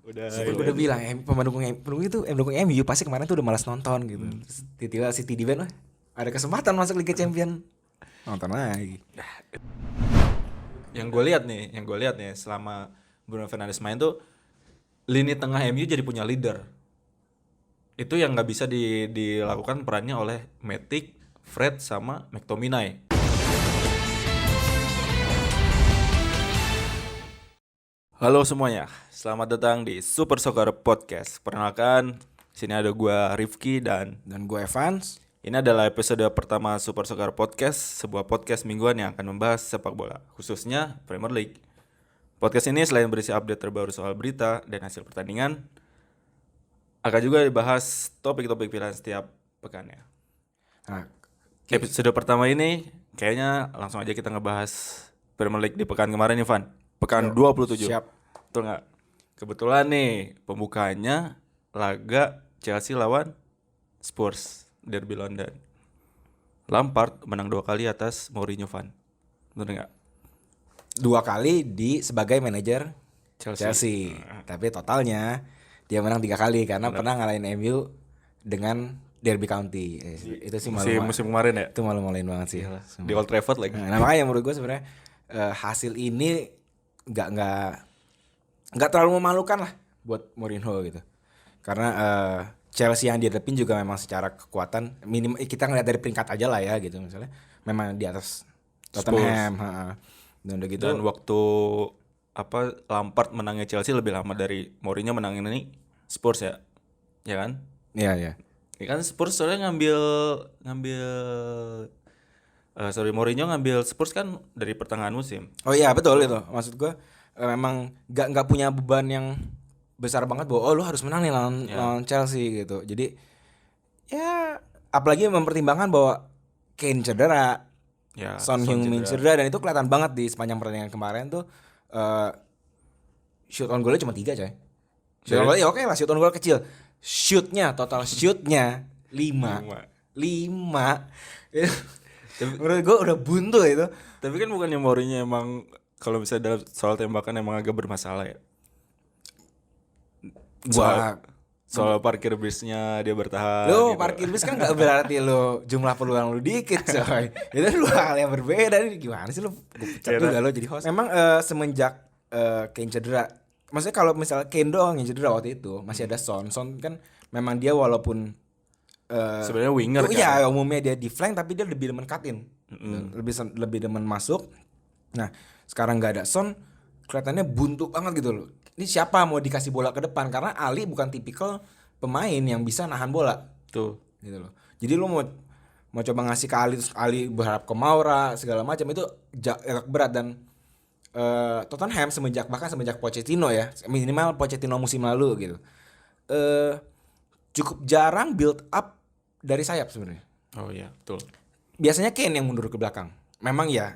Udah bilang pendukung itu pendukung MU pasti kemarin tuh udah malas nonton gitu. Terus tiba-tiba City di band, ada kesempatan masuk Liga Champion, nonton lagi. Yang gue lihat nih selama Bruno Fernandes main tuh lini tengah MU jadi punya leader. Itu yang nggak bisa dilakukan perannya oleh Matic, Fred sama McTominay. Halo semuanya, selamat datang di Super Soccer Podcast. Perkenalkan, sini ada gua Rifki dan gue Evans. ini adalah episode pertama Super Soccer Podcast, sebuah podcast mingguan yang akan membahas sepak bola, khususnya Premier League. Podcast ini selain berisi update terbaru soal berita dan hasil pertandingan, akan juga dibahas topik-topik pilihan setiap pekannya. Nah, Episode pertama ini kayaknya langsung aja kita ngebahas Premier League di pekan kemarin, Ivan. Pekan 27. siap. Betul nggak? Kebetulan nih pembukanya laga Chelsea lawan Spurs, Derby London. Lampard menang 2 kali atas Mourinho, Van. Bener nggak? 2 kali sebagai manajer Chelsea. Tapi totalnya dia menang 3 kali karena pernah ngalahin MU dengan Derby County. Itu sih musim kemarin ya? Itu malu-maluin banget sih. Di Old Trafford lagi. Nah, makanya menurut gue sebenarnya hasil ini nggak terlalu memalukan lah buat Mourinho gitu. Karena Chelsea yang dihadapin juga memang secara kekuatan minim, kita ngeliat dari peringkat aja lah ya gitu, misalnya memang di atas Tottenham. Dan udah gitu. Dan waktu Lampard menangnya Chelsea lebih lama dari Mourinho menangin ini Spurs ya. Ya kan? Iya. Ya kan Spurs soalnya Mourinho ngambil Spurs kan dari pertengahan musim. Oh iya betul itu. Maksud gue memang nggak punya beban yang besar banget bahwa lu harus menang nih lawan Chelsea gitu. Jadi ya apalagi mempertimbangkan bahwa Kane cedera, Son Heung-min cedera, dan itu kelihatan banget di sepanjang pertandingan kemarin tuh. Shoot on goalnya cuma 3 coy. Shoot on goal ya oke lah, shoot on goal kecil. Total shootnya 5. Menurut gue udah buntu itu. Tapi kan bukannya Mourinho emang kalau misalnya dalam soal tembakan emang agak bermasalah ya. Soal parkir bisnya dia bertahan. Lo gitu. parkir bis kan gak berarti lo jumlah peluang lo dikit coy. Itu dua hal yang berbeda. Ini gimana sih lo? Gue pecat juga lo jadi host. Memang semenjak Kane cedera, maksudnya kalau misalnya Kane doang yang cedera waktu itu, masih ada Son kan memang dia walaupun sebenarnya winger kan. Iya, umumnya dia di flank tapi dia lebih demen cut in. Lebih demen masuk. Nah, sekarang gak ada Son, kelihatannya buntu banget gitu loh. Ini siapa mau dikasih bola ke depan, karena Ali bukan tipikal pemain yang bisa nahan bola. Tuh. Gitu loh. Jadi lu mau coba ngasih ke Ali, terus Ali berharap ke Maura segala macam, itu agak berat. Dan Tottenham semenjak Pochettino ya, minimal Pochettino musim lalu gitu, cukup jarang build up dari sayap sebenarnya. Oh iya, betul. Biasanya Kane yang mundur ke belakang. Memang ya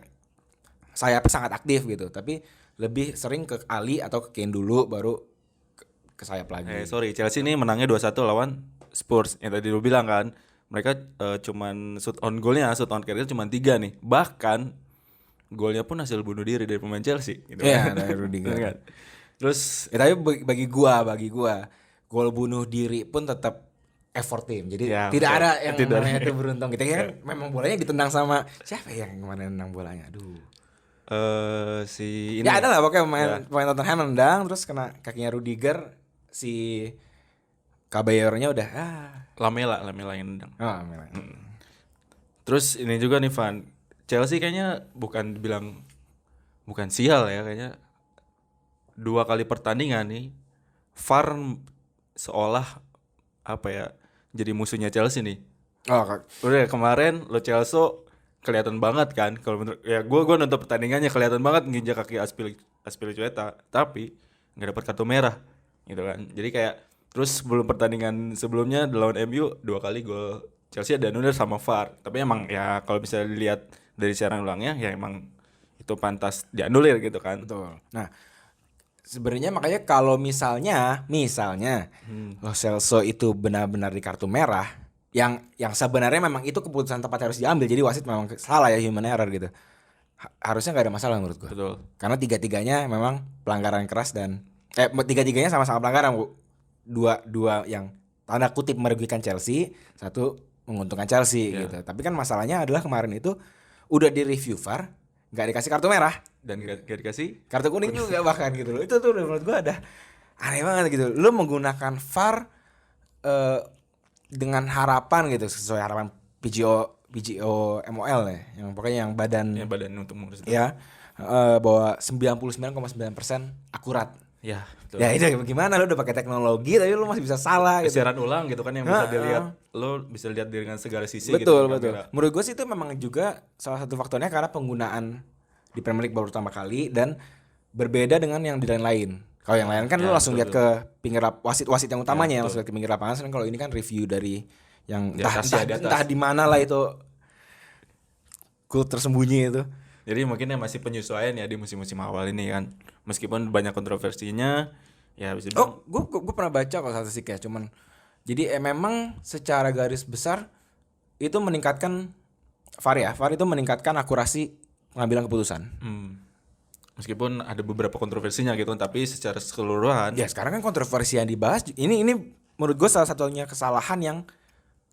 sayapnya sangat aktif gitu, tapi lebih sering ke Ali atau ke Kane dulu baru ke sayap lagi. Chelsea ini menangnya 2-1 lawan Spurs. Yang tadi lu bilang kan, mereka cuman shoot on carrier cuman 3 nih. Bahkan golnya pun hasil bunuh diri dari pemain Chelsea gitu. Iya, dari Rudiger. Kan? Terus tapi bagi gua gol bunuh diri pun tetap effort tim. Jadi tidak ada yang namanya itu beruntung. Kita kan memang bolanya ditendang sama siapa yang kemarin nendang bolanya? Aduh. Si ini. Ya ada lah pokoknya pemain Tottenham nendang terus kena kakinya Rudiger, si Caballero-nya udah Lamela yang nendang. Lamela. Terus ini juga nih Van, Chelsea kayaknya bukan sial ya, kayaknya 2 kali pertandingan nih VAR seolah jadi musuhnya Chelsea nih. Udah kemarin Lo Celso kelihatan banget kan, kalau menurut ya gue nonton pertandingannya kelihatan banget nginjak kaki Azpilicueta, tapi nggak dapat kartu merah gitu kan. Jadi kayak terus pertandingan sebelumnya lawan MU 2 kali gol Chelsea ada anulir sama VAR. Tapi emang ya kalau bisa dilihat dari siaran ulangnya ya emang itu pantas dianulir gitu kan. Betul. Nah, sebenarnya makanya kalau misalnya Lo Celso itu benar-benar di kartu merah, yang sebenarnya memang itu keputusan tepat harus diambil, jadi wasit memang salah ya, human error gitu, harusnya nggak ada masalah menurut gue. Betul. Karena 3-3-nya memang pelanggaran keras dan Tiga-tiganya sama-sama pelanggaran, Bu. Dua yang tanda kutip merugikan Chelsea, satu menguntungkan Chelsea gitu. Tapi kan masalahnya adalah kemarin itu udah di review VAR, nggak dikasih kartu merah Dan gak dikasih kartu kuning juga bahkan gitu loh. Itu tuh menurut gua ada aneh banget gitu. Lu menggunakan VAR dengan harapan gitu, sesuai harapan PGO MOL ya, yang pokoknya yang badan badan untuk mengurus itu. ya, bahwa 99,9% akurat. Ya, betul. Ya itu gimana, lu udah pakai teknologi tapi lu masih bisa salah gitu. Siaran ulang gitu kan yang bisa dilihat, lo bisa lihat dengan segala sisi Betul, gitu. betul. Menurut gue sih itu memang juga salah satu faktornya karena penggunaan di Premier League baru pertama kali dan berbeda dengan yang di lain-lain. Kalau yang lain kan lu langsung lihat ke pinggir wasit yang utamanya, langsung lihat ke pinggir lapangan. Sedangkan kalau ini kan review dari yang Di atas. entah di mana lah itu tersembunyi itu. Jadi mungkin masih penyesuaian ya di musim-musim awal ini kan. Meskipun banyak kontroversinya, ya bisa bilang. Gue pernah baca kalau statistiknya, cuman jadi memang secara garis besar itu meningkatkan VAR ya. VAR itu meningkatkan akurasi pengambilan keputusan. Meskipun ada beberapa kontroversinya gitu, tapi secara keseluruhan. Ya sekarang kan kontroversi yang dibahas ini menurut gue salah satunya kesalahan yang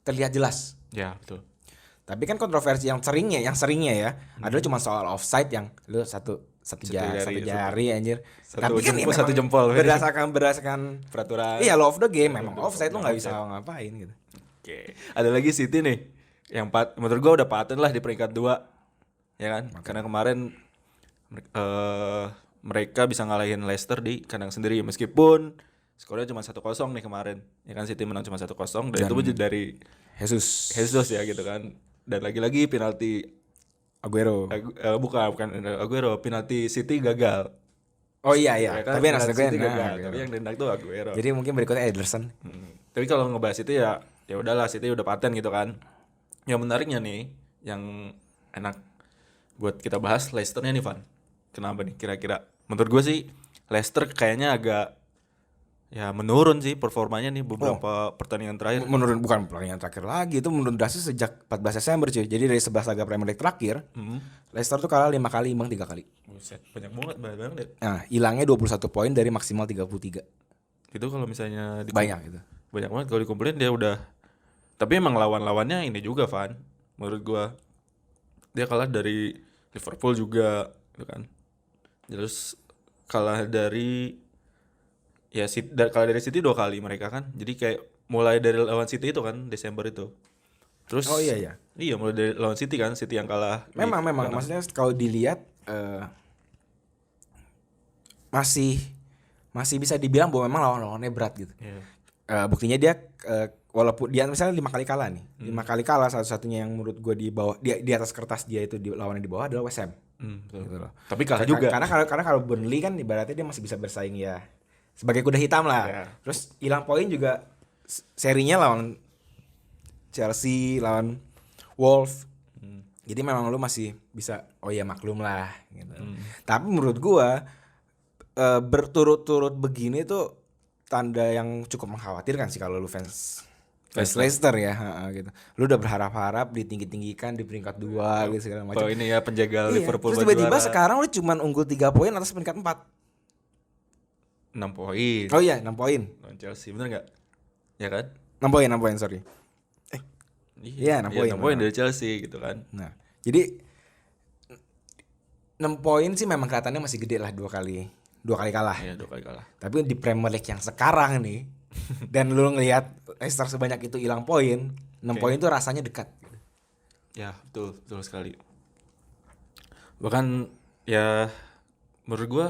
terlihat jelas. Ya betul. Tapi kan kontroversi yang seringnya ya adalah cuma soal offside yang lu satu jari anjir. Tapi kan satu jempol berdasarkan peraturan. Iya, law of the game memang offside lu nggak bisa ngapain gitu. Oke. Ada lagi City nih yang menurut gua udah paten lah di peringkat 2. Ya kan? Karena kemarin mereka bisa ngalahin Leicester di kandang sendiri meskipun skornya cuma 1-0 nih kemarin. Ya kan, City menang cuma 1-0 dan itu dari Jesus ya gitu kan. Dan lagi-lagi penalti Aguero. Bukan Aguero, penalti City gagal. Oh iya. Ya kan? Tapi yang City gagal. Tapi yang nendang tuh Aguero. Jadi mungkin berikutnya Ederson. Tapi kalau ngebahas itu ya udahlah, City udah paten gitu kan. Yang menariknya nih, yang enak buat kita bahas Leicester-nya nih, Van. Kenapa nih kira-kira? Menurut gue sih Leicester kayaknya agak menurun sih performanya nih beberapa pertandingan terakhir. Menurun, bukan pertandingan terakhir lagi, itu menurun drastis sejak 14 Desember cuy. Jadi dari 11 laga Premier League terakhir, Leicester tuh kalah 5 kali, imbang 3 kali. Buset, banyak banget deh. Nah, hilangnya 21 poin dari maksimal 33. Itu kalau misalnya banyak gitu. Banyak banget kalau dikumpulin dia udah. Tapi emang lawan-lawannya ini juga, Van. Menurut gua dia kalah dari Liverpool juga gitu kan. Terus kalah dari kalah dari City 2 kali mereka kan. Jadi kayak mulai dari lawan City itu kan Desember itu. Terus iya mulai dari lawan City kan, City yang kalah. Memang maksudnya kalau dilihat masih bisa dibilang bahwa memang lawan-lawannya berat gitu. Buktinya dia walaupun dia misalnya 5 kali kalah nih. 5 kali kalah, satu-satunya yang menurut gue di bawah di atas kertas dia itu lawannya di bawah adalah West Ham. Gitu loh. Tapi kalah juga. Karena kalau Burnley kan ibaratnya dia masih bisa bersaing ya sebagai kuda hitam lah. Terus hilang poin juga serinya lawan Chelsea, lawan Wolves. Jadi memang lu masih bisa maklum lah gitu. Tapi menurut gua berturut-turut begini tuh tanda yang cukup mengkhawatirkan sih kalau lu fans Leicester ya, gitu. Lu udah berharap-harap ditinggi-tinggikan di peringkat 2 gitu segala macam. Oh ini ya penjaga Liverpool. Terus tiba-tiba sekarang lu cuman unggul 3 poin atas peringkat 4. 6 poin. Oh iya, 6 poin. Lawan Chelsea, bener enggak? Ya kan? 6 poin, sorry. Iya, 6 poin. 6 poin dari Chelsea gitu kan. Nah, jadi 6 poin sih memang kelihatannya masih gede lah 2 kali kalah. Iya, 2 kali kalah. Tapi di Premier League yang sekarang nih dan lu ngelihat Leicester sebanyak itu hilang poin, 6 poin itu rasanya dekat. Ya, betul sekali. Bahkan ya menurut gua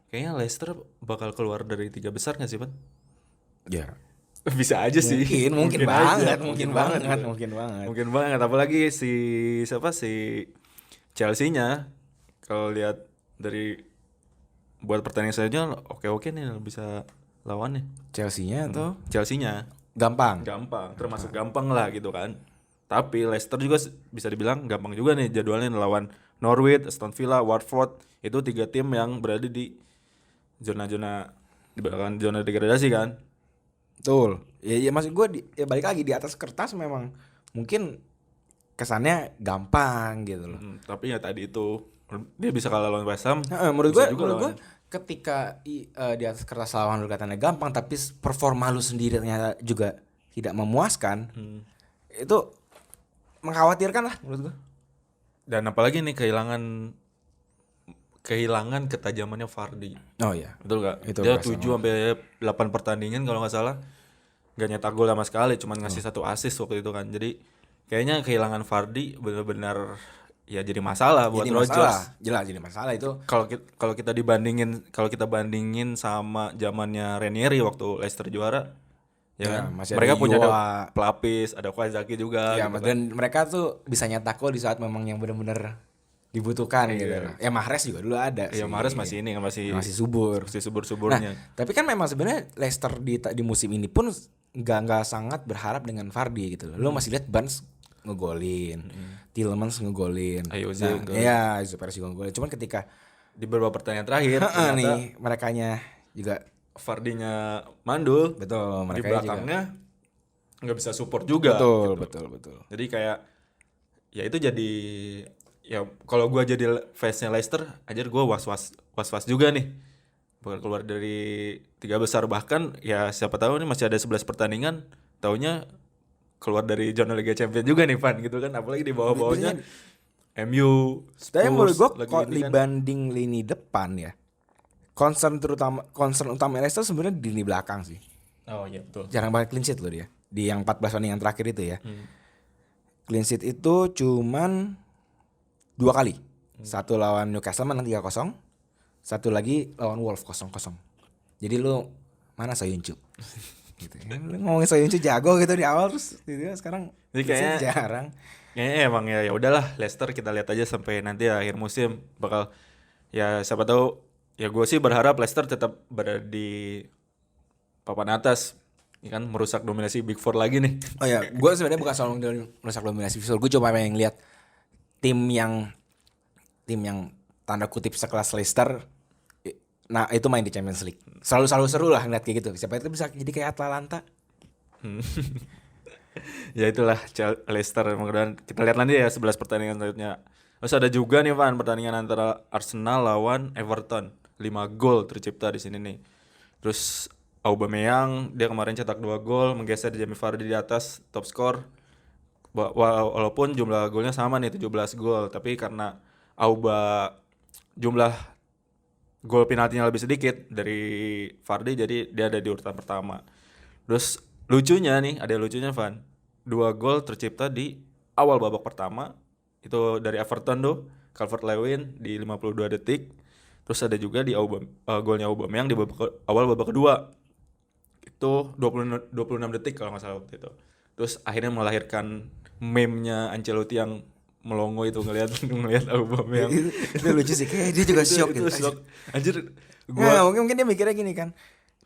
kayaknya Leicester bakal keluar dari 3 besar gak sih, Pan? Ya. Bisa aja sih. Mungkin banget. Apalagi si Chelsea-nya kalau lihat dari buat pertandingan selanjutnya oke nih bisa lawan nih. Chelsea-nya atau Chelsea-nya gampang, termasuk gampang lah gitu kan. Tapi Leicester juga bisa dibilang gampang juga nih jadwalnya lawan Norwich, Aston Villa, Watford. Itu 3 tim yang berada di zona-zona di belakang zona degradasi kan. Betul. Ya maksud gue balik lagi di atas kertas memang mungkin kesannya gampang gitu loh. Tapi ya tadi itu dia bisa kalah lawan West Ham. Menurut gue ketika di atas kertas lawan lu katanya gampang, tapi performa lu sendiri ternyata juga tidak memuaskan, itu mengkhawatirkan lah menurut gua. Dan apalagi nih kehilangan ketajamannya Vardy. Oh iya. Betul gak? Itu Dia berasa 7 sampai 8 pertandingan kalau nggak salah gak nyetak gol sama sekali, cuman ngasih 1 assist waktu itu kan. Jadi kayaknya kehilangan Vardy benar-benar ya jadi masalah buat Jadi Rodgers. masalah, jelas jadi masalah itu. Kalau kita bandingin sama zamannya Ranieri waktu Leicester juara, ya Ya, kan? masih Mereka ada punya Yua. ada pelapis, ada Kawasaki juga Ya, gitu kan. dan mereka tuh bisa nyetak gol di saat memang yang benar-benar dibutuhkan gitu. Ya Mahrez juga dulu ada Ya sih. Mahrez masih ini kan masih subur. masih subur-suburnya. Tapi kan memang sebenarnya Leicester di musim ini pun nggak sangat berharap dengan Vardy gitu loh. Lo masih lihat Barnes ngegolin, Tielemans ngegolin. Ayoze ngegolin. Iya, Persie ngegolin. Cuman ketika Di beberapa pertandingan terakhir nih ternyata merekanya juga Vardy-nya mandul, betul di mereka juga. belakangnya nggak bisa support juga. Betul, gitu. betul. Jadi kayak ya itu jadi ya kalau gua jadi fansnya Leicester, aja gua was-was juga nih. Bukan keluar dari 3 besar, bahkan ya siapa tahu nih masih ada 11 pertandingan, taunya keluar dari zona Liga Champions juga nih Van gitu kan, apalagi di bawah-bawahnya MU, Tapi menurut gue lagi kok ini kan. dibanding lini depan ya, concern utama Leicester sebenarnya di lini belakang sih. Oh iya betul. Jarang banget clean sheet loh dia. Di yang 14 pertandingan terakhir itu ya. Clean sheet itu cuman 2 kali. Satu lawan Newcastle menang 3-0. Satu lagi lawan Wolves 0-0. Jadi lu mana Soyuncu? Gitu. Lu ngomongin Soyuncu jago gitu di awal terus gitu, sekarang Jadi clean sheet kayaknya- jarang. Kayaknya emang ya udahlah Leicester kita lihat aja sampai nanti akhir musim bakal ya siapa tahu ya gue sih berharap Leicester tetap berada di papan atas, ya kan, merusak dominasi Big Four lagi nih. Oh ya, gue sebenarnya bukan soal merusak dominasi visual. Gue cuma pengen ngeliat tim yang tanda kutip sekelas Leicester, nah itu main di Champions League. Selalu seru lah ngeliat kayak gitu. Siapa itu bisa jadi kayak Atalanta. Ya itulah Leicester, kemudian kita lihat nanti ya 11 pertandingan selanjutnya. Terus ada juga nih Van, pertandingan antara Arsenal lawan Everton. 5 gol tercipta di sini nih. Terus Aubameyang dia kemarin cetak 2 gol, menggeser Jamie Vardy di atas top skor. Walaupun jumlah golnya sama nih 17 gol, tapi karena jumlah gol penaltinya lebih sedikit dari Vardy, jadi dia ada di urutan pertama. Terus lucunya Van, 2 gol tercipta di awal babak pertama, itu dari Everton tuh, Calvert-Lewin di 52 detik. Terus ada juga di golnya Aubameyang di awal babak kedua, itu 26 detik kalau nggak salah waktu itu. Terus akhirnya melahirkan meme-nya Ancelotti yang melongo itu ngelihat Aubameyang. Itu lucu sih, kayak dia juga shock gitu. Shock. Anjir, Nah, mungkin dia mikirnya gini kan.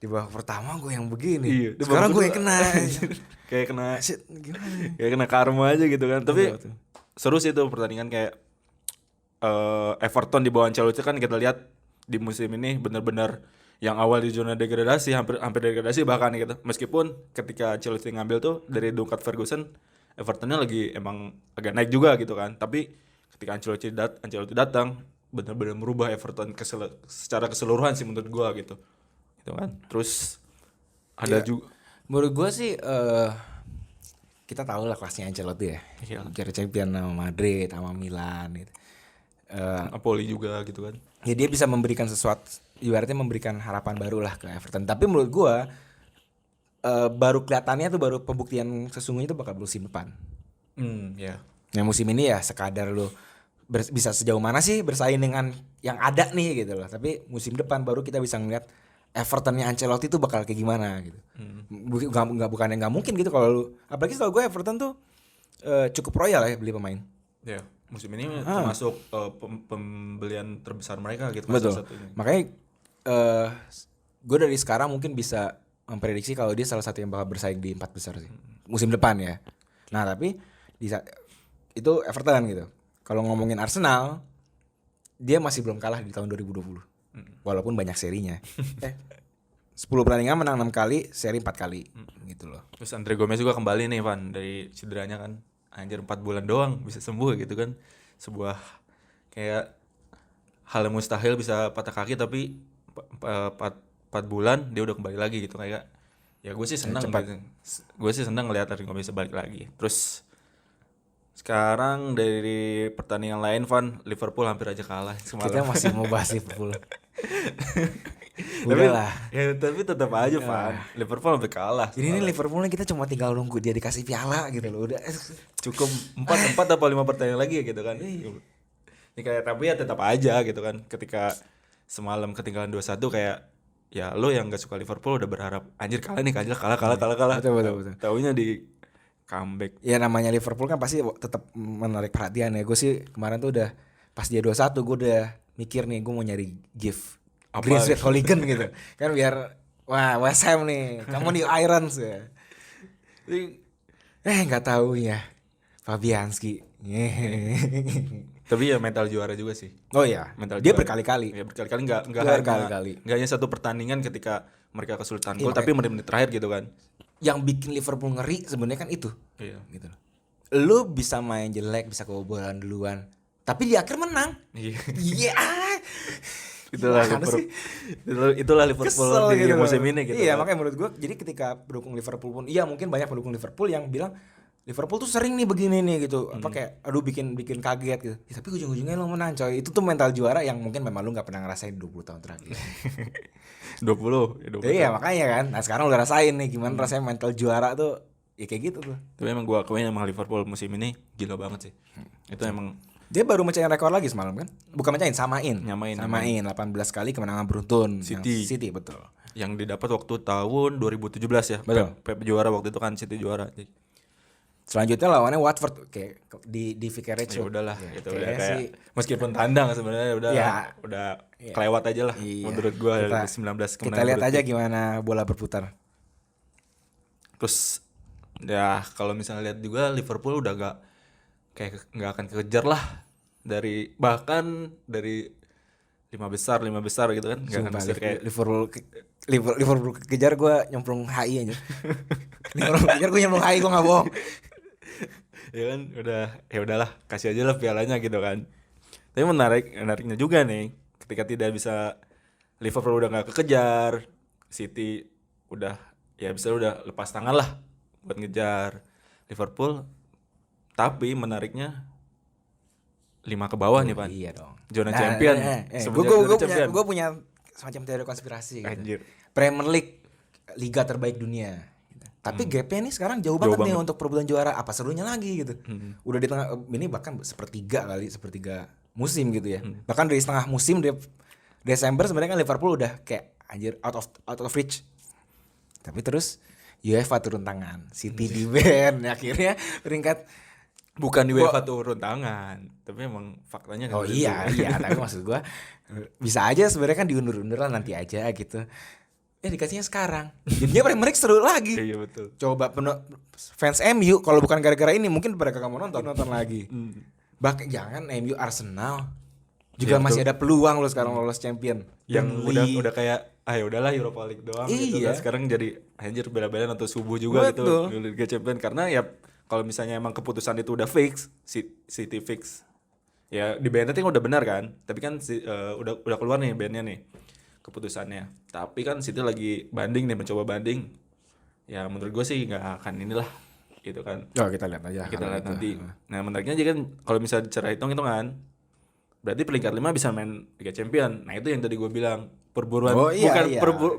Di babak pertama gue yang begini. Iya, di Sekarang babak gue yang kedua. kena. kayak kena Shit, gimana? kayak kena karma aja gitu kan. Tapi Betul. seru sih itu pertandingan kayak Everton di bawah Ancelotti kan kita lihat di musim ini benar-benar yang awal di zona degradasi, hampir degradasi bahkan gitu. Meskipun ketika Ancelotti ngambil tuh dari Duncan Ferguson, Evertonnya lagi emang agak naik juga gitu kan. Tapi ketika Ancelotti datang benar-benar merubah Everton secara keseluruhan sih menurut gua gitu. Gitu kan. Terus ada juga Menurut gue sih kita tahu lah kelasnya Ancelotti ya. Iya. Juara champion sama Madrid, sama Milan gitu. Napoli juga gitu kan. Ya dia bisa memberikan sesuatu, ibaratnya memberikan harapan baru lah ke Everton. Tapi menurut gue baru kelihatannya tuh, baru pembuktian sesungguhnya itu bakal musim depan. Ya. Nah musim ini ya sekadar lu bisa sejauh mana sih bersaing dengan yang ada nih gitu loh. Tapi musim depan baru kita bisa ngeliat Evertonnya Ancelotti tuh bakal kayak gimana gitu. Bukan yang nggak mungkin gitu kalau lu. Apalagi setahu gue Everton tuh cukup royal ya beli pemain. Ya, musim ini termasuk pembelian terbesar mereka gitu. Betul. Salah satunya. Makanya gue dari sekarang mungkin bisa memprediksi kalau dia salah satu yang bakal bersaing di 4 besar sih musim depan ya. Nah tapi itu Everton gitu. Kalau ngomongin Arsenal, dia masih belum kalah di tahun 2020. Walaupun banyak serinya. 10 pertandingan menang 6 kali, seri 4 kali gitu loh. Terus Andre Gomez juga kembali nih Van dari cederanya kan. Anjir 4 bulan doang bisa sembuh gitu kan. Sebuah kayak hal yang mustahil bisa patah kaki tapi 4 bulan dia udah kembali lagi gitu, kayak ya gue sih senang cepat. gitu. Gue sih senang ngelihat Enrico bisa balik lagi. Terus sekarang dari pertandingan lain, Van, Liverpool hampir aja kalah Kita semalam. masih mau bahas Liverpool. Tapi Udahlah. tapi tetap aja, Van, Liverpool hampir kalah. Jadi ini Liverpool nih kita cuma tinggal nunggu dia dikasih piala gitu loh. Udah. Cukup 4 apa 5 pertandingan lagi ya gitu kan. Ini kayak tapi ya tetap aja gitu kan. Ketika semalam ketinggalan 2-1 kayak ya lo yang gak suka Liverpool udah berharap anjir kalah nih, kalah. Betul. Taunya di comeback. Ya namanya Liverpool kan pasti tetap menarik perhatian ya. Gue sih kemarin tuh udah pas dia 2-1 gue udah mikir nih gue mau nyari gift Green Sweet Hooligan gitu. Kan biar wah West Ham nih, kamu di Irons ya. Nggak tahu ya Fabianski. Tapi ya mental juara juga sih. Oh iya, Mental dia juara. berkali-kali. Ya berkali-kali nggak Berkali-kali. hanya satu pertandingan ketika mereka kesulitan Iya, gol, tapi menit-menit terakhir gitu kan. Yang bikin Liverpool ngeri sebenarnya kan itu. Iya. Gitu loh. Lu bisa main jelek, bisa kebobolan duluan, tapi di akhir menang. Iya. Iya. Itulah Gimana Liverpool. sih? Itulah Liverpool Kesel di gitu musim loh. ini gitu. Iya, kan. makanya menurut gue jadi ketika pendukung Liverpool pun iya mungkin banyak pendukung Liverpool yang bilang Liverpool tuh sering nih begini nih gitu. Apa kayak aduh bikin kaget gitu. Ya, tapi ujung-ujungnya lo menang coy. Itu tuh mental juara yang mungkin memang lu enggak pernah ngerasain 20 tahun terakhir. 20. Iya, makanya kan. Nah, sekarang udah rasain nih gimana rasanya mental juara tuh. Ya kayak gitu tuh. Tapi emang gua akuin emang Liverpool musim ini gila banget sih. Itu emang Dia baru mencahin rekor lagi semalam kan? Bukan mencahin, samain. Nyamain. 18 kali kemenangan beruntun. City. Yang City betul. yang didapat waktu tahun 2017 ya. Betul. Pep juara waktu itu kan, City juara. Selanjutnya lawannya Watford kayak di Vicarage. Ya udahlah, Ya, itu kayaknya udah kayak sih meskipun tandang sebenarnya udah Ya. udah kelewat aja lah Iya. menurut gua. Kita- 19 kita lihat aja gimana bola berputar. Terus ya kalau misalnya lihat juga Liverpool udah nggak akan kejar lah bahkan dari lima besar gitu kan, nggak akan Sumpah, kejar kayak Liverpool kejar gue nyemplung HI aja. Liverpool kejar gue nyemplung HI, gue nggak bohong. ya kan, ya udahlah kasih aja lah pialanya gitu kan. Tapi menariknya juga nih ketika tidak bisa, Liverpool udah nggak kekejar, City udah lepas tangan lah buat ngejar Liverpool. Tapi menariknya 5 ke bawah nih, Pan. Iya dong. Zona champion. Semenjak zona champion. Gue punya semacam teori konspirasi gitu. Anjir. Premier League liga terbaik dunia. Gitu. Tapi gapnya nih sekarang jauh banget nih untuk perebutan juara. Apa serunya lagi gitu? Udah di tengah ini bahkan sepertiga musim gitu ya. Bahkan dari setengah musim Desember sebenarnya kan Liverpool udah kayak anjir out of reach. Tapi terus UEFA turun tangan, City di ban, akhirnya peringkat Bukan di UEFA turun tangan, tapi emang faktanya kan. oh iya, tapi maksud gua bisa aja sebenarnya kan diundur-undur lah nanti aja gitu. Dikasihnya sekarang. Jadinya Premier League seru lagi. Iya betul. Coba fans MU kalau bukan gara-gara ini mungkin pada kamu nonton lagi. Bahkan jangan MU, Arsenal juga Iya, masih ada peluang lo sekarang lolos champion. Yang udah kayak ya udahlah Europa League doang gitu Iya. kan. Sekarang jadi anjir bela-belain nonton subuh juga Betul. gitu di Liga Champions, karena ya kalau misalnya emang keputusan itu udah fix, City fix. Ya di BNT kan udah benar kan, tapi kan udah keluar nih bandnya nih keputusannya. Tapi kan City lagi banding nih, mencoba banding. Ya menurut gue sih nggak akan inilah gitu kan. Oh, kita lihat aja. Kita lihat nanti. Nah menariknya aja kan kalau misalnya cara hitung-hitungan, berarti peringkat 5 bisa main Liga Champion. Nah itu yang tadi gue bilang, perburuan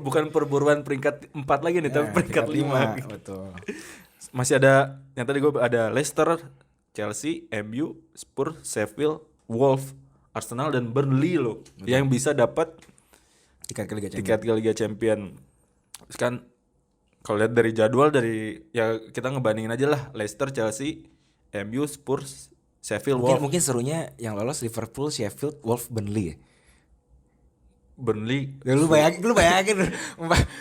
bukan perburuan peringkat 4 lagi nih, tapi peringkat 5. Betul. Masih ada yang tadi gue ada Leicester, Chelsea, MU, Spurs, Sheffield, Wolves, Arsenal dan Burnley loh yang bisa dapat Tiket ke Liga Champion. Terus kan kalau lihat dari jadwal ya kita ngebandingin aja lah Leicester, Chelsea, MU, Spurs, Sheffield, Wolves. Mungkin serunya yang lolos Liverpool, Sheffield, Wolves, Burnley. Burnley. Ya, lu bayangin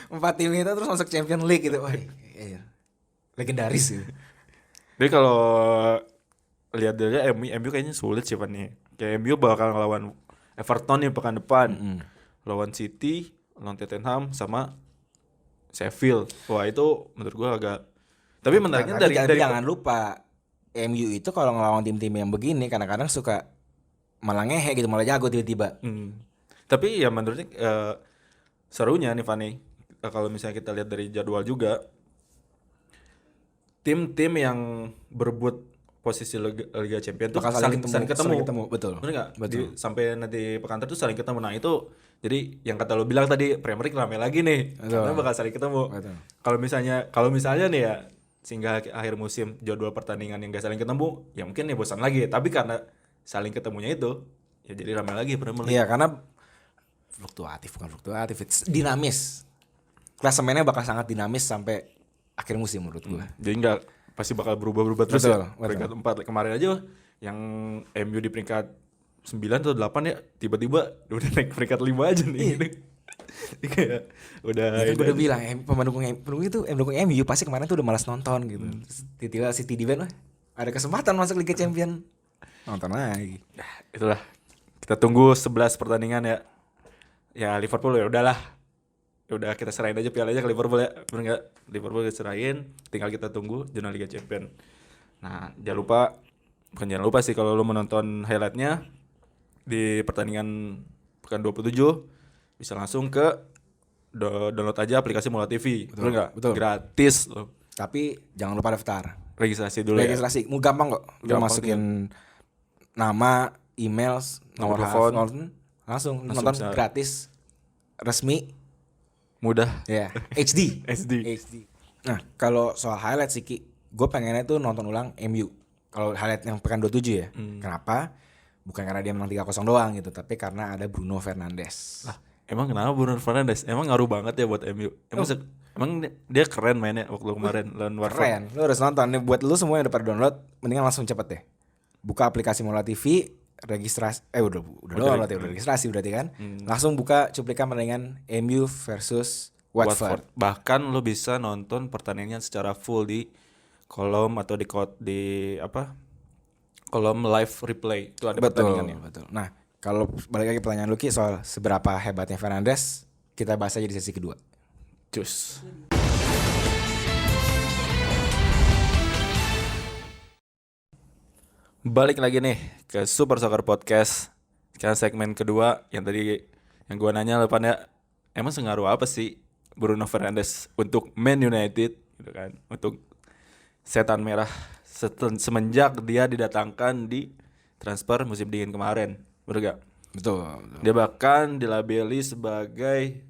empat tim itu terus masuk Champions League gitu. Wah, iya. Legendaris gitu. Jadi kalau lihat dari MU kayaknya sulit sih Pan nih. Kayak MU bakal ngelawan Everton nih pekan depan. Lawan City, lawan Tottenham sama Sheffield. Wah, itu menurut gua agak. Tapi menariknya dari jangan lupa MU itu kalau ngelawan tim-tim yang begini kadang-kadang suka malah ngehe gitu, malah jago tiba-tiba. Tapi ya menurutnya serunya nih Fani, kalau misalnya kita lihat dari jadwal juga, tim-tim yang berebut posisi Liga Champions tuh Bakal saling saling ketemu, betul. bener nggak? Betul. Sampai nanti pekan terus saling ketemu. Nah itu jadi yang kata lo bilang tadi, Premier League rame lagi nih, Betul. karena bakal saling ketemu. Betul. Kalau misalnya nih ya, sehingga akhir musim jadwal pertandingan yang gak saling ketemu, ya mungkin ya bosan lagi. Tapi karena saling ketemunya itu, ya jadi rame lagi Premier League. Iya, karena bukan fluktuatif, it's dinamis. Klasemennya bakal sangat dinamis sampai akhir musim menurut gua. Jadi nggak pasti bakal berubah-berubah terus Betul, ya. Peringkat 4 kemarin aja yang MU di peringkat 9 atau 8 ya, tiba-tiba udah naik peringkat 5 aja nih. Gitu. Kayak udah Itu gue udah bilang pendukung MU pasti kemarin tuh udah malas nonton gitu. Terus tiba-tiba City di band, ada kesempatan masuk Liga Champion, nonton lagi. Nah, itulah. Kita tunggu 11 pertandingan ya. Ya Liverpool ya udahlah. Ya udah kita serahin aja pialanya ke Liverpool ya. Bener enggak? Liverpool kita serahin, tinggal kita tunggu jurnal Liga Champion. Nah, jangan lupa sih kalau lu menonton highlightnya di pertandingan pekan 27 bisa langsung ke download aja aplikasi Mola TV. Betul enggak? Betul. Gratis loh. Tapi jangan lupa daftar. Registrasi dulu ya. Registrasi, mau gampang kok. Lu Gampang masukin nama, email, nomor telepon, langsung nonton bisa. gratis, resmi, Mudah. ya HD. SD. Nah, kalau soal highlight sih Ki, gue pengennya tuh nonton ulang MU. Kalau highlight yang pekan 27 ya. Kenapa? Bukan karena dia menang 3-0 doang gitu, tapi karena ada Bruno Fernandes. Lah, emang kenapa Bruno Fernandes? Emang ngaruh banget ya buat MU? Emang dia keren mainnya waktu kemarin lawan Watford. Keren, lu harus nonton nih. Buat lu semua yang udah pada download, mendingan langsung cepet deh. Buka aplikasi Mola TV, registrasi, udah download ya, udah registrasi berarti kan. Langsung buka cuplikan pertandingan MU versus Watford. Bahkan lo bisa nonton pertandingannya secara full di kolom atau di kolom live replay. Itu ada pertandingannya. Betul. Nah, kalau balik lagi pertanyaan lu Ki soal seberapa hebatnya Fernandes, kita bahas aja di sesi kedua. Cus. Balik lagi nih ke Super Soccer Podcast. Sekarang segmen kedua yang gua nanya lo ya, emang sengaruh apa sih Bruno Fernandes untuk Man United gitu kan? Untuk setan merah semenjak dia didatangkan di transfer musim dingin kemarin. Bener gak? Betul. Dia bahkan dilabeli sebagai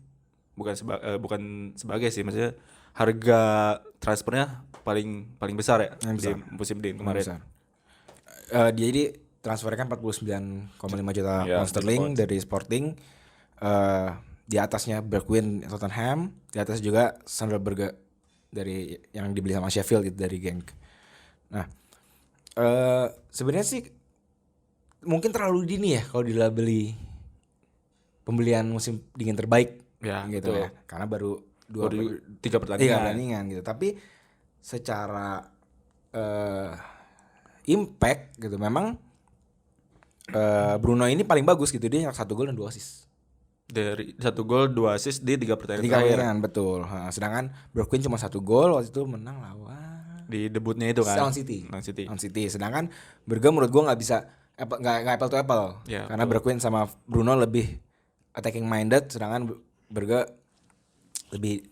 bukan sebagai sih, maksudnya harga transfernya paling besar ya di musim dingin kemarin. Jadi transfernya kan 49,5 juta pound sterling dari Sporting. Di atasnya Bergwijn Tottenham, di atas juga Sanderberge dari yang dibeli sama Sheffield gitu, dari Genk. Nah, sebenarnya sih mungkin terlalu dini ya kalau dilabeli pembelian musim dingin terbaik Ya, gitu betul. ya. Karena baru 3 pertandingan. pertandingan gitu. Tapi secara impact gitu memang Bruno ini paling bagus gitu, dia 1 gol dan 2 assist. Dari 1 gol 2 assist di 3 pertandingan 3 terakhir. pertandingan betul. Sedangkan Bergwijn cuma 1 gol waktu itu, menang lawan Di debutnya itu kan. Lawan City. City. Sedangkan Berge menurut gua nggak bisa nggak apple to apple. Ya, Karena Bergwijn sama Bruno lebih attacking minded, sedangkan Berge lebih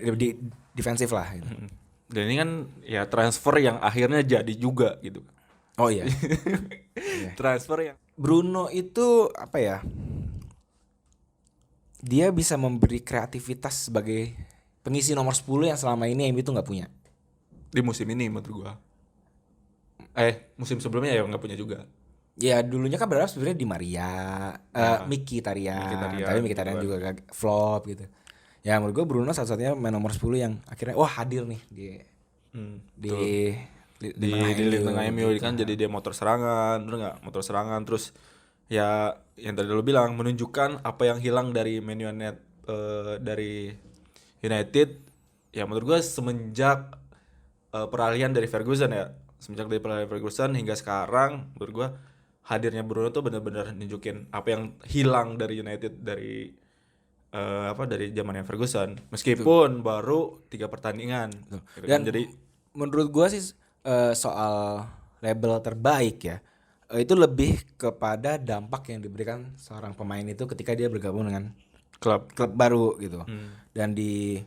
lebih defensif lah gitu. Dan ini kan ya transfer yang akhirnya jadi juga gitu. Oh iya. Transfer yang Bruno itu apa ya? Dia bisa memberi kreativitas sebagai pengisi nomor 10 yang selama ini MU itu nggak punya. di musim ini menurut gua. Musim sebelumnya ya nggak punya juga. Ya dulunya kan berharap sebenarnya di Maria, Mkhitaryan, tapi Mkhitaryan juga flop gitu. Ya menurut gue Bruno satu-satunya main nomor 10 yang akhirnya hadir nih di tengah MU kan, jadi dia motor serangan, bener nggak? Motor serangan, terus ya yang tadi lo bilang menunjukkan apa yang hilang dari Man United, dari United. Ya menurut gue semenjak peralihan dari Ferguson hingga sekarang, menurut gue hadirnya Bruno tuh benar-benar nunjukin apa yang hilang dari United dari zamannya Ferguson, meskipun baru 3 pertandingan. Gitu Dan kan. Jadi menurut gue sih soal label terbaik ya, itu lebih kepada dampak yang diberikan seorang pemain itu ketika dia bergabung dengan klub. baru gitu. Dan di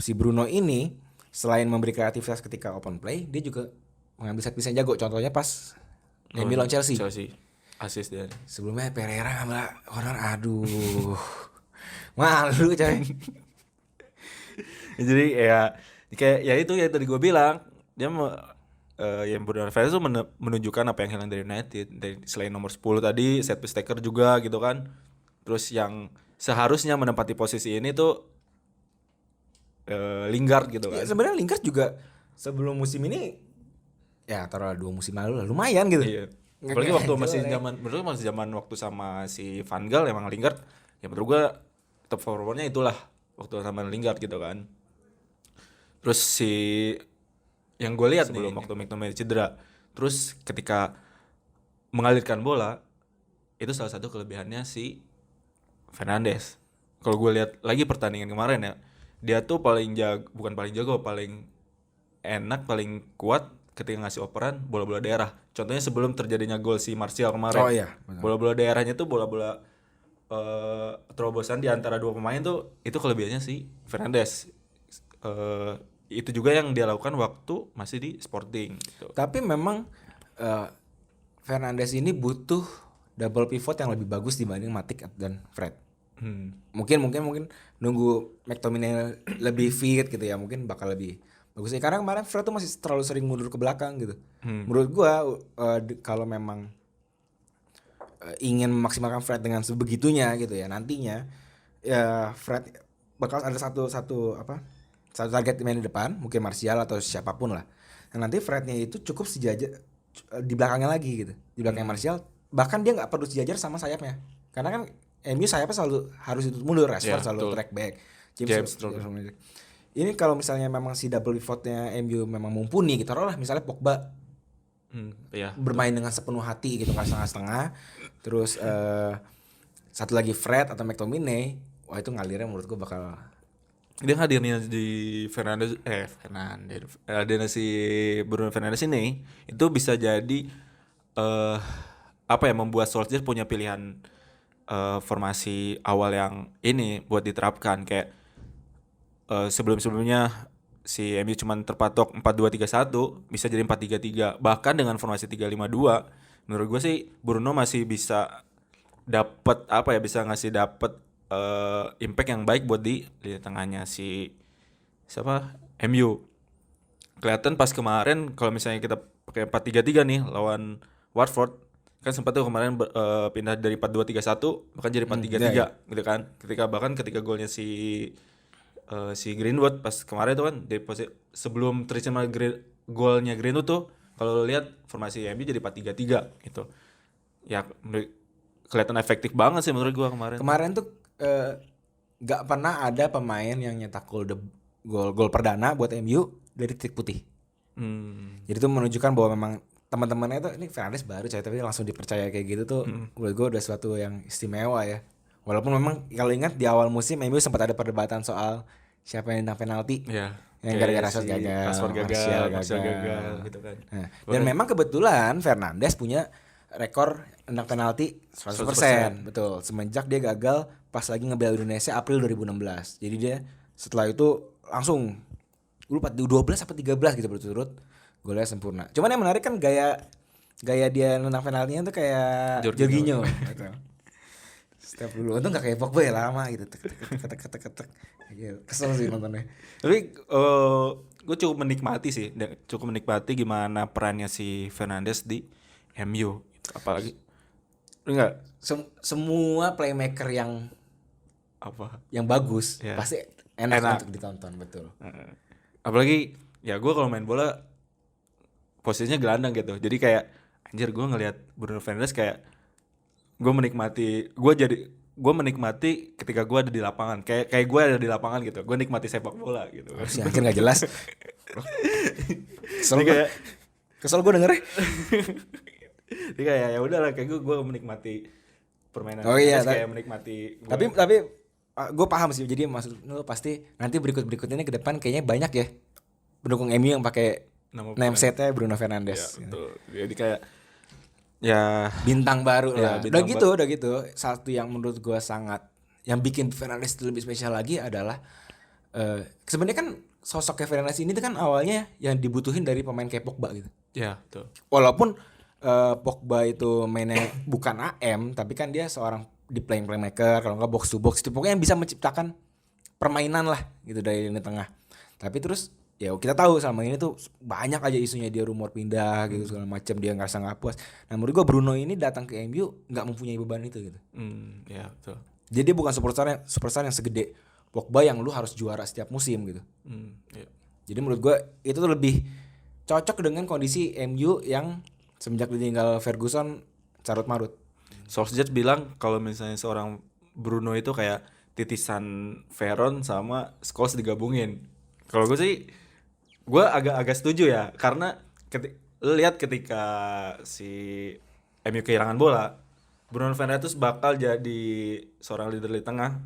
si Bruno ini selain memberi kreativitas ketika open play, dia juga mengambil set piece yang jago. Contohnya pas MU lawan Chelsea. Assist dia. Sebelumnya Pereira ngambil corner, aduh. Malu coy. Jadi ya kayak ya itu ya tadi gue bilang, dia yang Bruno Fernandes tuh menunjukkan apa yang hilang dari United. Selain nomor 10 tadi, set piece taker juga gitu kan. Terus yang seharusnya menempati posisi ini tuh Lingard gitu kan. Ya, sebenarnya Lingard juga sebelum musim ini ya taruh 2 musim lalu lah, lumayan gitu. Iya. Apalagi waktu masih zaman waktu sama si Van Gaal, emang Lingard ya menurut gua top performernya itulah waktu sama Lingard gitu kan. Terus si yang gue lihat sebelum waktu McTominay cedera, terus ketika mengalirkan bola itu salah satu kelebihannya si Fernandes. Kalau gue lihat lagi pertandingan kemarin ya, dia tuh paling paling enak, paling kuat ketika ngasih operan bola-bola daerah. Contohnya sebelum terjadinya gol si Martial kemarin. Oh iya, betul. Bola-bola daerahnya tuh bola-bola terobosan di antara dua pemain tuh, itu kelebihannya si Fernandes. Itu juga yang dia lakukan waktu masih di Sporting gitu. Tapi memang Fernandes ini butuh double pivot yang lebih bagus dibanding Matic dan Fred. Mungkin nunggu McTominay lebih fit gitu ya, mungkin bakal lebih bagus. Karena kemarin Fred tuh masih terlalu sering mundur ke belakang gitu. Menurut gua kalau memang ingin memaksimalkan Fred dengan sebegitunya gitu ya, nantinya ya Fred bakal ada satu target main di depan, mungkin Martial atau siapapun lah. Nah, nanti Frednya itu cukup sejajar di belakangnya lagi gitu, di belakangnya Martial. Bahkan dia nggak perlu sejajar sama sayapnya, karena kan MU sayapnya selalu harus itu mundur, Rashford selalu track back, James ini kalau misalnya memang si double pivotnya MU memang mumpuni, gitu lah, misalnya Pogba bermain dengan sepenuh hati gitu, nggak setengah-setengah. Terus satu lagi Fred atau McTominay, wah itu ngalirnya menurut gua bakal. Dia hadirnya di hadirnya si Bruno Fernandes ini itu bisa jadi membuat Solskjaer punya pilihan formasi awal yang ini buat diterapkan. Kayak sebelum-sebelumnya si MU cuma terpatok 4-2-3-1, bisa jadi 4-3-3, bahkan dengan formasi 3-5-2. Menurut gue sih Bruno masih bisa bisa ngasih impact yang baik buat di tengahnya si MU. Kelihatan pas kemarin kalau misalnya kita pakai 4-3-3 nih lawan Watford, kan sempat tuh kemarin pindah dari 4-2-3-1 bahkan jadi 4-3-3 gitu kan. Ketika golnya si Greenwood pas kemarin tuh kan sebelum tercemar golnya Greenwood tuh, kalau lo lihat formasi MU jadi 4-3-3 gitu. Ya kelihatan efektif banget sih menurut gua kemarin. Kemarin tuh gak pernah ada pemain yang nyetak gol perdana buat MU dari titik putih. Jadi itu menunjukkan bahwa memang teman-temannya tuh ini Fernandes baru tapi langsung dipercaya kayak gitu tuh. Menurut gue udah suatu yang istimewa ya. Walaupun memang kalau ingat di awal musim MU sempat ada perdebatan soal siapa yang nendang penalti. Yang gara-gara Rashford gagal, Martial gagal gitu kan. Nah, dan memang kebetulan Fernandes punya rekor nendang penalti 100%. Betul. Semenjak dia gagal pas lagi ngebela Indonesia April 2016. Jadi dia setelah itu langsung lupa 12 apa 13 gitu berturut-turut golnya sempurna. Cuman yang menarik kan gaya dia nendang penaltinya tuh kayak Jorginho gitu. Step dulu. Untung gak kayak Pogba ya, lama gitu. Tek. Kesel sih nontonnya. Tapi gue cukup menikmati gimana perannya si Fernandes di MU. Apalagi enggak semua playmaker yang bagus pasti enak untuk ditonton, betul. Apalagi ya gue kalau main bola posisinya gelandang gitu, jadi kayak anjir gue ngelihat Bruno Fernandes kayak gue menikmati ketika gue ada di lapangan, kayak gue ada di lapangan gitu, gue nikmati sepak bola gitu. Si akhir nggak jelas. Kesel gue dengernya. Jadi kayak ya udahlah, kayak gue menikmati permainan. Oh iya, kayak menikmati. Tapi gue paham sih. Jadi maksud lu pasti nanti berikutnya ke depan kayaknya banyak ya pendukung MU yang pakai nameset-nya Bruno Fernandes. Ya, betul. Jadi kayak ya bintang baru lah. Udah gitu. Satu yang menurut gue sangat yang bikin Fernandes lebih spesial lagi adalah sebenarnya kan sosoknya Fernandes ini tuh kan awalnya yang dibutuhin dari pemain kayak Pogba gitu. Ya, betul. Walaupun Pogba itu mainnya bukan AM, tapi kan dia seorang di playmaker, kalau nggak box to box, itu pokoknya yang bisa menciptakan permainan lah gitu dari lini tengah. Tapi terus ya kita tahu selama ini tuh banyak aja isunya dia rumor pindah gitu segala macam, dia ngerasa nggak puas. Nah menurut gua Bruno ini datang ke MU nggak mempunyai beban itu gitu. Ya, betul. Jadi dia bukan superstar yang segede Pogba yang lu harus juara setiap musim gitu. Ya. Jadi menurut gue itu tuh lebih cocok dengan kondisi MU yang semenjak ditinggal Ferguson carut marut. Solskjaer bilang kalau misalnya seorang Bruno itu kayak titisan Veron sama Scholes digabungin. Kalau gue sih, gue agak setuju ya, karena lu lihat ketika si MU kehilangan bola, Bruno Fernandes bakal jadi seorang leader di tengah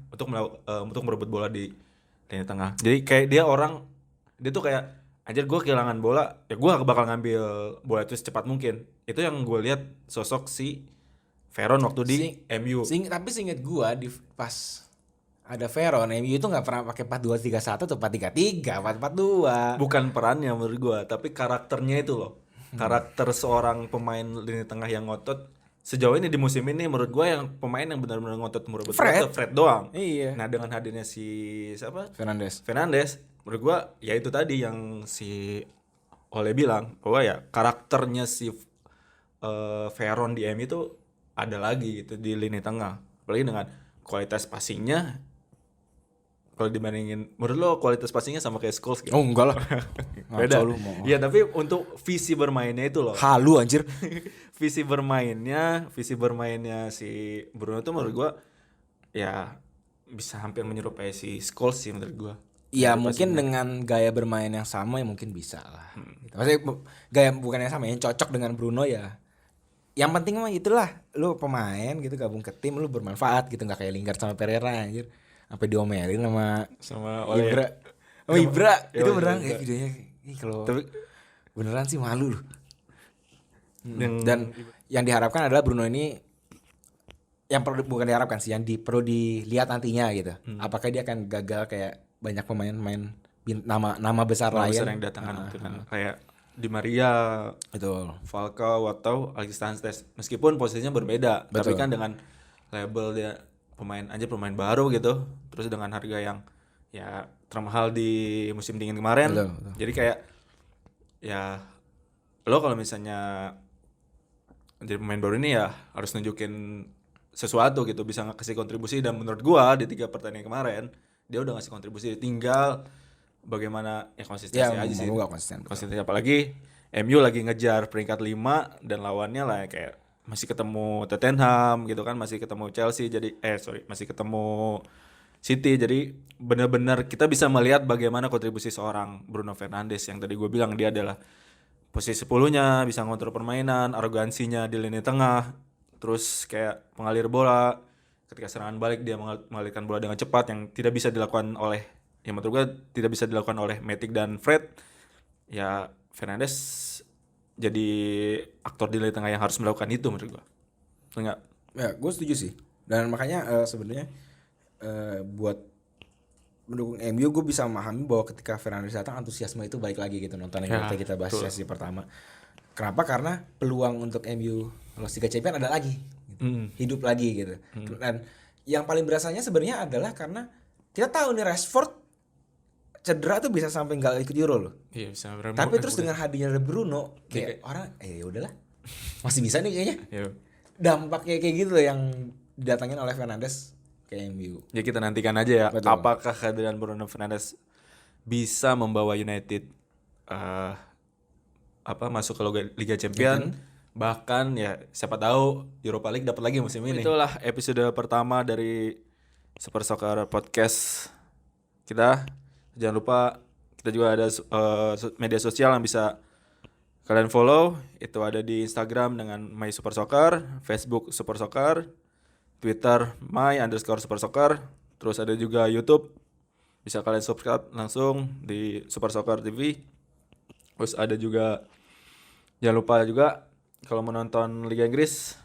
untuk merebut bola di lini tengah. Jadi kayak dia tuh kayak, anjir gue kehilangan bola, ya gue bakal ngambil bola itu secepat mungkin. Itu yang gue lihat sosok si Veron waktu di MU. Tapi seinget gue pas ada Veron, MU itu nggak pernah pakai 4-2-3-1 atau 4-3-3, 4-4-2. Bukan perannya menurut gue, tapi karakternya itu loh. Karakter seorang pemain lini tengah yang ngotot. Sejauh ini di musim ini menurut gue yang pemain yang benar-benar ngotot merebut bola itu Fred doang. Iya. Nah dengan hadirnya si siapa? Fernandes. Menurut gue ya itu tadi yang si Ole bilang bahwa ya karakternya si Veron di MU itu ada lagi gitu di lini tengah. Apalagi dengan kualitas passingnya. Kalau dibandingin, menurut lo kualitas passingnya sama kayak Scholes gitu? Oh enggak lah. Beda. Iya tapi untuk visi bermainnya itu loh. Halu anjir. visi bermainnya si Bruno tuh menurut gua ya bisa hampir menyerupai si Scholes sih menurut gua. Iya mungkin dengan gaya bermain yang sama ya mungkin bisa lah. Gitu. Maksudnya gaya bukan yang sama, yang cocok dengan Bruno ya. Yang penting mah itulah, lu pemain gitu gabung ke tim, lu bermanfaat gitu, nggak kayak Lingard sama Pereira anjir. Sampai diomelin sama Ibra. Oh Ibra itu beneran kayak videonya. Ih kalau beneran sih malu loh. Dan yang diharapkan adalah Bruno ini yang bukan diharapkan sih, yang perlu dilihat nantinya gitu. Apakah dia akan gagal kayak banyak pemain-pemain nama besar lain yang datang kan kayak Di Maria, betul, Falcao atau Alexis Sanchez. Meskipun posisinya berbeda, tapi kan dengan label dia pemain baru gitu, terus dengan harga yang ya termahal di musim dingin kemarin. Betul. Jadi kayak ya lo kalau misalnya jadi pemain baru ini ya harus nunjukin sesuatu gitu, bisa ngasih kontribusi. Dan menurut gua di 3 pertandingan kemarin dia udah ngasih kontribusi, tinggal bagaimana ya konsistensi aja sih. Konsistensi apalagi MU lagi ngejar peringkat 5 dan lawannya lah kayak masih ketemu Tottenham gitu kan, masih ketemu Chelsea, jadi masih ketemu City. Jadi benar-benar kita bisa melihat bagaimana kontribusi seorang Bruno Fernandes yang tadi gue bilang dia adalah posisi 10-nya, bisa ngontrol permainan, arogansinya di lini tengah, terus kayak pengalir bola, ketika serangan balik dia mengalirkan bola dengan cepat yang tidak bisa dilakukan oleh, ya menurut gue tidak bisa dilakukan oleh Matic dan Fred. Ya Fernandes jadi aktor di lini tengah yang harus melakukan itu menurut gue. Enggak? Ya, gue setuju sih. Dan makanya sebenarnya buat mendukung MU gue bisa memahami bahwa ketika Fernandes datang antusiasme itu balik lagi gitu, nonton yang kita bahas sesi pertama. Kenapa? Karena peluang untuk MU lolos Liga Champions ada lagi, gitu. Hidup lagi gitu. Dan yang paling berasanya sebenarnya adalah karena kita tahu nih Rashford cedera tuh bisa sampai nggak ikut Euro loh. Iya bisa. Tapi terus dengan hadirnya Bruno kayak orang ya udahlah masih bisa nih kayaknya. Dampaknya kayak gitu loh yang didatangin oleh Fernandes ke MU. Ya kita nantikan aja ya. Betul. Apakah kehadiran Bruno Fernandes bisa membawa United masuk ke Liga Champions. Bahkan ya siapa tahu Europa League dapat lagi musim ini. Itulah episode pertama dari Super Soccer Podcast kita. Jangan lupa kita juga ada media sosial yang bisa kalian follow. Itu ada di Instagram dengan My Super Soccer, Facebook Super Soccer, Twitter My_Super Soccer. Terus ada juga YouTube, bisa kalian subscribe langsung di Super Soccer TV. Terus ada juga, jangan lupa juga kalau menonton Liga Inggris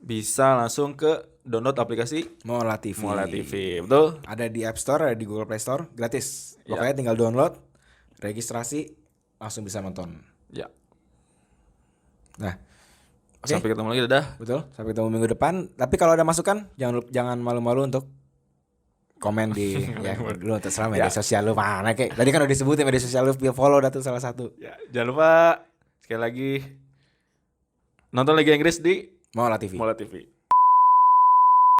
bisa langsung ke download aplikasi Mola TV. Mola TV. Betul? Ada di App Store, ada di Google Play Store, gratis. Ya. Pokoknya tinggal download, registrasi, langsung bisa nonton. Ya. Nah, oke. Sampai ketemu lagi, dadah. Betul. Sampai ketemu minggu depan. Tapi kalau ada masukan, jangan malu-malu untuk komen di ya lu terserah media sosial lu mana kek. Tadi kan udah disebutin media sosial lu, follow dah tuh salah satu. Ya, jangan lupa sekali lagi nonton Liga Inggris di Mola TV. Mola TV.